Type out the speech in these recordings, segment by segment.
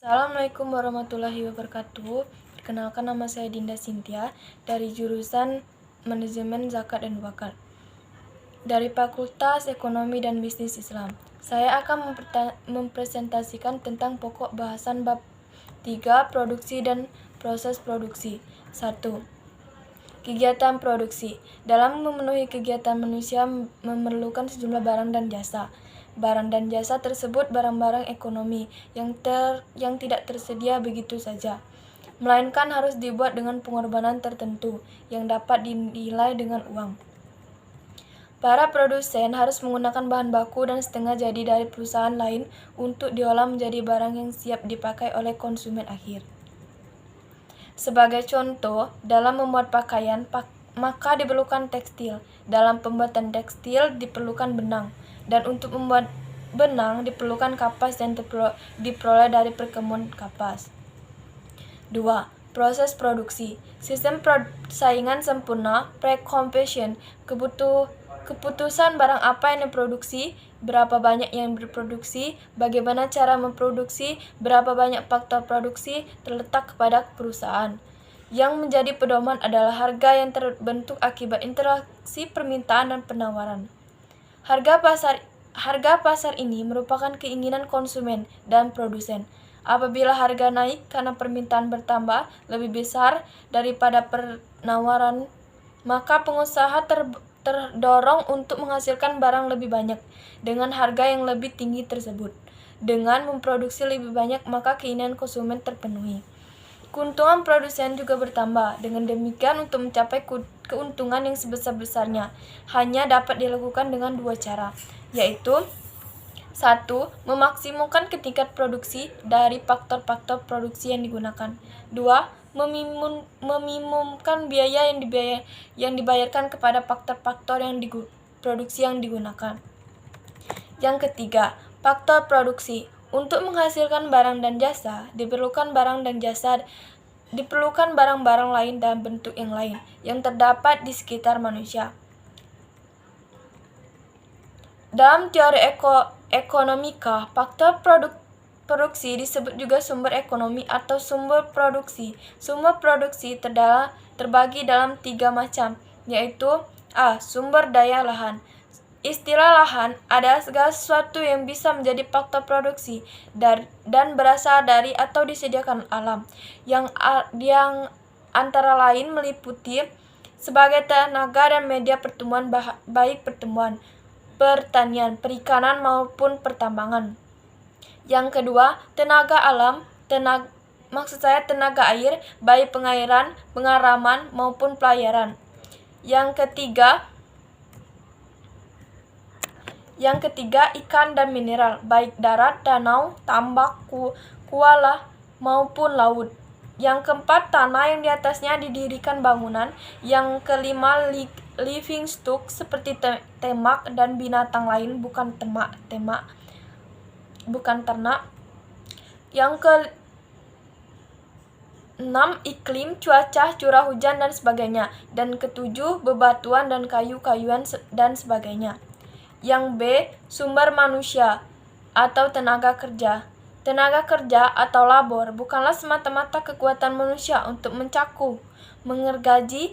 Assalamualaikum warahmatullahi wabarakatuh. Perkenalkan, nama saya Dinda Cynthia dari jurusan Manajemen Zakat dan Wakaf dari Fakultas Ekonomi dan Bisnis Islam. Saya akan mempresentasikan tentang pokok bahasan bab 3 produksi dan proses produksi. 1. Kegiatan produksi. Dalam memenuhi kegiatan manusia memerlukan sejumlah barang dan jasa. Barang dan jasa tersebut barang-barang ekonomi yang tidak tersedia begitu saja, melainkan harus dibuat dengan pengorbanan tertentu yang dapat dinilai dengan uang. Para produsen harus menggunakan bahan baku dan setengah jadi dari perusahaan lain untuk diolah menjadi barang yang siap dipakai oleh konsumen akhir. Sebagai contoh, dalam membuat pakaian, maka diperlukan tekstil. Dalam pembuatan tekstil diperlukan benang. Dan untuk membuat benang diperlukan kapas yang diperoleh dari perkebunan kapas. 2. Proses produksi. Sistem persaingan sempurna, pre-competition, keputusan barang apa yang diproduksi, berapa banyak yang diproduksi, bagaimana cara memproduksi, berapa banyak faktor produksi terletak kepada perusahaan. Yang menjadi pedoman adalah harga yang terbentuk akibat interaksi permintaan dan penawaran. Harga pasar ini merupakan keinginan konsumen dan produsen. Apabila harga naik karena permintaan bertambah lebih besar daripada penawaran, maka pengusaha terdorong untuk menghasilkan barang lebih banyak dengan harga yang lebih tinggi tersebut. Dengan memproduksi lebih banyak, maka keinginan konsumen terpenuhi. Keuntungan produsen juga bertambah. Dengan demikian, untuk mencapai keuntungan yang sebesar-besarnya hanya dapat dilakukan dengan dua cara, yaitu 1. Memaksimumkan tingkat produksi dari faktor-faktor produksi yang digunakan. 2. Meminimumkan biaya yang dibayarkan kepada faktor-faktor produksi yang digunakan. Yang ketiga, faktor produksi. Untuk menghasilkan barang dan jasa, diperlukan barang-barang lain dalam bentuk yang lain yang terdapat di sekitar manusia. Dalam teori ekonomika, faktor produksi disebut juga sumber ekonomi atau sumber produksi. Sumber produksi terbagi dalam 3 macam, yaitu A. Sumber daya lahan. Istilah lahan adalah segala sesuatu yang bisa menjadi faktor produksi dan berasal dari atau disediakan alam, yang antara lain meliputi sebagai tenaga dan media pertumbuhan, baik pertanian, perikanan maupun pertambangan. Yang kedua, tenaga alam, maksud saya tenaga air, baik pengairan, pengaraman maupun pelayaran. Yang ketiga, ikan dan mineral, baik darat, danau, tambak, kuala maupun laut. Yang keempat, tanah yang di atasnya didirikan bangunan. Yang kelima, living stock seperti ternak dan binatang lain, bukan ternak. Yang keenam, iklim, cuaca, curah hujan dan sebagainya. Dan ketujuh, bebatuan dan kayu-kayuan dan sebagainya. Yang B. Sumber manusia atau tenaga kerja. Tenaga kerja atau labor bukanlah semata-mata kekuatan manusia untuk mencakup, mengergaji,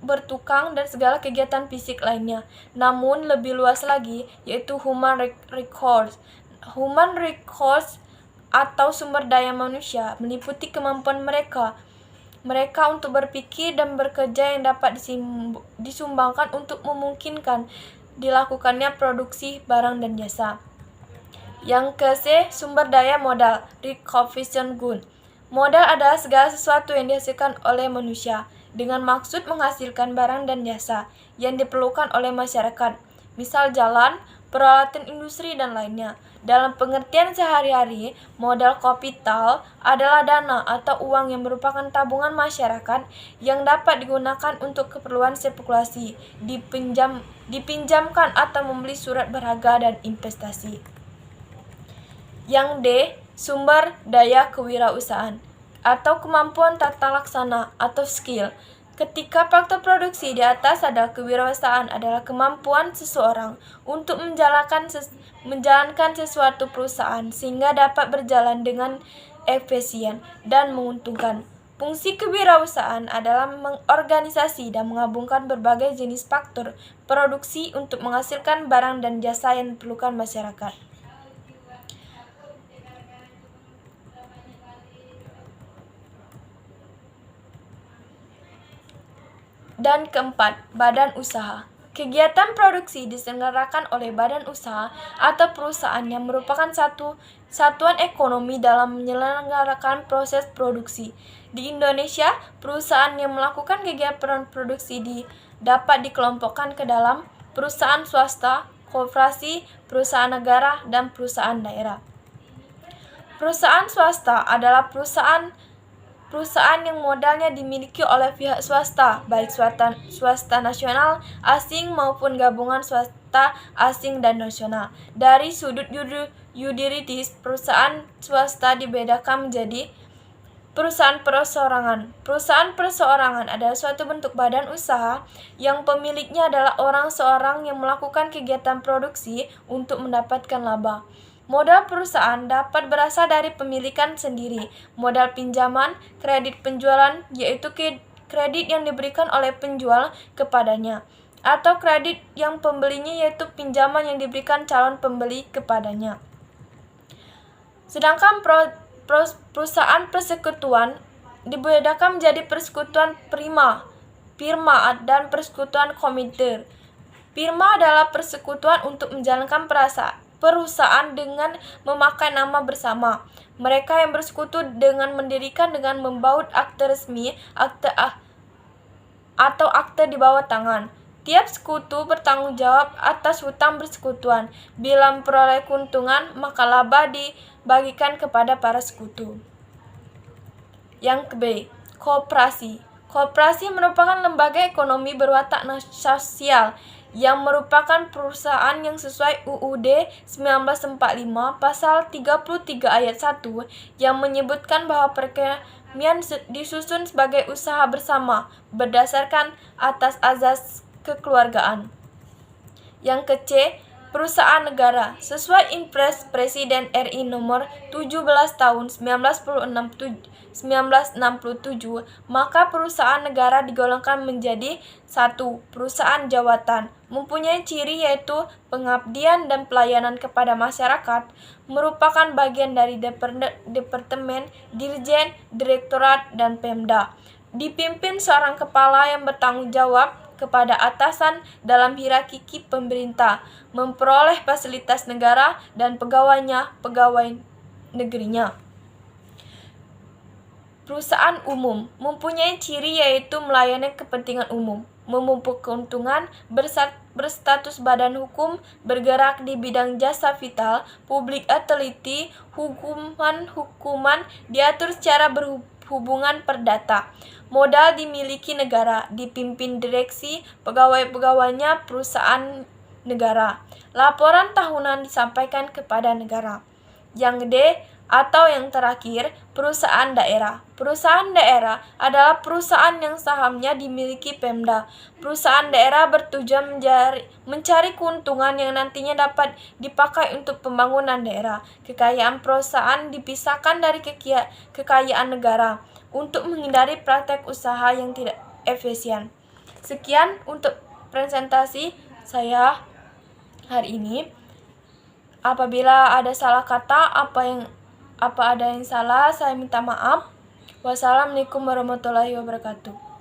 bertukang, dan segala kegiatan fisik lainnya. Namun lebih luas lagi, yaitu human resource. Human resource atau sumber daya manusia meliputi kemampuan mereka untuk berpikir dan bekerja yang dapat disumbangkan untuk memungkinkan dilakukannya produksi barang dan jasa. Yang ke-C, sumber daya modal, requisition good. Modal adalah segala sesuatu yang dihasilkan oleh manusia dengan maksud menghasilkan barang dan jasa yang diperlukan oleh masyarakat, misal jalan, peralatan industri, dan lainnya. Dalam pengertian sehari-hari, modal kapital adalah dana atau uang yang merupakan tabungan masyarakat yang dapat digunakan untuk keperluan spekulasi, dipinjamkan atau membeli surat berharga dan investasi. Yang D. Sumber daya kewirausahaan atau kemampuan tata laksana atau skill. Ketika faktor produksi di atas adalah kewirausahaan adalah kemampuan seseorang untuk menjalankan sesuatu perusahaan sehingga dapat berjalan dengan efisien, dan menguntungkan. Fungsi kewirausahaan adalah mengorganisasi dan menggabungkan berbagai jenis faktor produksi untuk menghasilkan barang dan jasa yang diperlukan masyarakat. Dan keempat, badan usaha. Kegiatan produksi diselenggarakan oleh badan usaha atau perusahaan yang merupakan satuan ekonomi dalam menyelenggarakan proses produksi. Di Indonesia, perusahaan yang melakukan kegiatan produksi dapat dikelompokkan ke dalam perusahaan swasta, koperasi, perusahaan negara, dan perusahaan daerah. Perusahaan swasta adalah perusahaan yang modalnya dimiliki oleh pihak swasta, baik swasta nasional, asing, maupun gabungan swasta asing dan nasional. Dari sudut yuridis, perusahaan swasta dibedakan menjadi perusahaan perseorangan. Perusahaan perseorangan adalah suatu bentuk badan usaha yang pemiliknya adalah seorang yang melakukan kegiatan produksi untuk mendapatkan laba. Modal perusahaan dapat berasal dari pemilikan sendiri, modal pinjaman, kredit penjualan, yaitu kredit yang diberikan oleh penjual kepadanya, atau kredit yang pembelinya, yaitu pinjaman yang diberikan calon pembeli kepadanya. Sedangkan perusahaan persekutuan dibedakan menjadi persekutuan firma, dan persekutuan komite. Firma adalah persekutuan untuk menjalankan perusahaan dengan memakai nama bersama. Mereka yang bersekutu dengan mendirikan dengan membaut akte resmi, atau akte di bawah tangan. Tiap sekutu bertanggung jawab atas hutang persekutuan. Bila memperoleh keuntungan, maka laba dibagikan kepada para sekutu. Yang ke-B, koperasi. Koperasi merupakan lembaga ekonomi berwatak sosial yang merupakan perusahaan yang sesuai UUD 1945 pasal 33 ayat 1 yang menyebutkan bahwa perekonomian disusun sebagai usaha bersama berdasarkan atas azas kekeluargaan. Yang ke-C, perusahaan negara. Sesuai Impres Presiden RI nomor 17 tahun 1967, maka perusahaan negara digolongkan menjadi 1. Perusahaan jawatan, mempunyai ciri yaitu pengabdian dan pelayanan kepada masyarakat, merupakan bagian dari departemen, dirjen, direktorat, dan pemda. Dipimpin seorang kepala yang bertanggung jawab kepada atasan dalam hierarki pemerintah, memperoleh fasilitas negara dan pegawainya pegawai negerinya. Perusahaan umum, mempunyai ciri yaitu melayani kepentingan umum, memupuk keuntungan, berstatus badan hukum, bergerak di bidang jasa vital, publik teliti, hukuman, diatur secara berhubungan perdata. Modal dimiliki negara, dipimpin direksi, pegawai-pegawainya perusahaan negara. Laporan tahunan disampaikan kepada negara. Yang D, atau yang terakhir, perusahaan daerah. Perusahaan daerah adalah perusahaan yang sahamnya dimiliki Pemda. Perusahaan daerah bertujuan mencari keuntungan yang nantinya dapat dipakai untuk pembangunan daerah. Kekayaan perusahaan dipisahkan dari kekayaan negara untuk menghindari praktek usaha yang tidak efisien. Sekian untuk presentasi saya hari ini. Apabila ada salah kata, apa ada yang salah, saya minta maaf. Wassalamualaikum warahmatullahi wabarakatuh.